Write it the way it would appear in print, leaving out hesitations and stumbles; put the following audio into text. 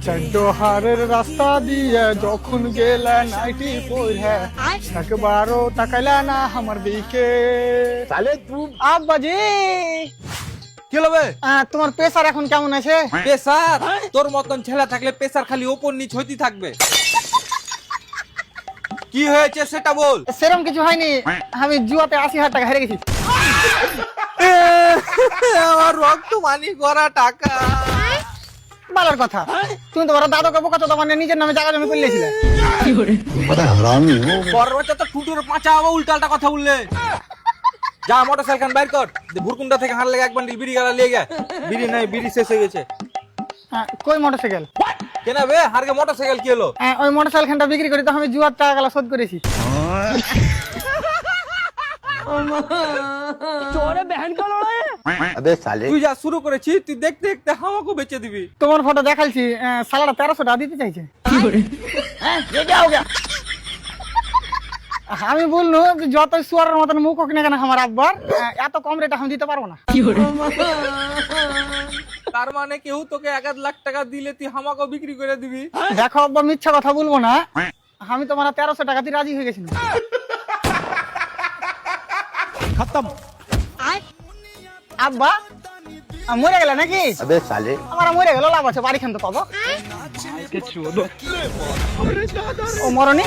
চারডোহারের রাস্তা দিয়ে যখন গেলে নাইটি পরে একবারও তাকাইলা না আমার দিকে। साले तू আব্বাজি, কি হবে? তোমার প্রেসার এখন কেমন আছে? প্রেসার? তোর মতন ছেলে থাকলে প্রেসার খালি ওপর নিচ হইতে থাকবে। কি হয়েছে সেটা বল। সেরকম কিছু হয়নি, আমি জুয়াতে 80,000 টাকা হেরে গেছি। আমার রক্ত মানি করা টাকা। ভালোর কথা, তুমি তো বড় দাদুকে বোকা চোদা মানে নিজের নামে জায়গা জমি করে নিয়েছিলে। পরের বছর তো ফুটুর পাঁচা আবার উল্টালটা কথা বললে। যা মোটরসাইকেল খান বাইর কর, ভুরকুন্ডা থেকে হারলে এক বান্ডিল বিড়ি গালা লিয়ে গে। বিড়ি নাই, বিড়ি শেষ হয়ে গেছে। কই মোটরসাইকেল? কেন বে হারকে মোটরসাইকেল কি হলো? ওই মোটরসাইকেলটা বিক্রি করে তো আমি জুয়ার টাকা গুলো শোধ করেছি। अबे साले তুই যা শুরু করেছিস, তুই দেখতে দেখতে আমাকেও বেচে দিবি। তোমার ফটো দেখাইছি, সালাটা 1300 টাকা দিতে চাইছে। আমি বললো যে যত সুয়ারের মতন মুখ হোক না কেন আমার আব্বার, এত কম রেট আমি দিতে পারবো না। তার মানে কেউ তোকে 1 লাখ টাকা দিলে তুই আমাকেও বিক্রি করে দিবি? দেখো আব্বা, মিথ্যা কথা বলবো না, আমি তোমার 1300 টাকা দিয়ে রাজি হয়ে গেছি। খতম। আব্বা মরে গেলে নাকি? अबे साले আমার মরে গেল, লাভ আছে, বাড়ি খান তো পাবো। ও মরনি।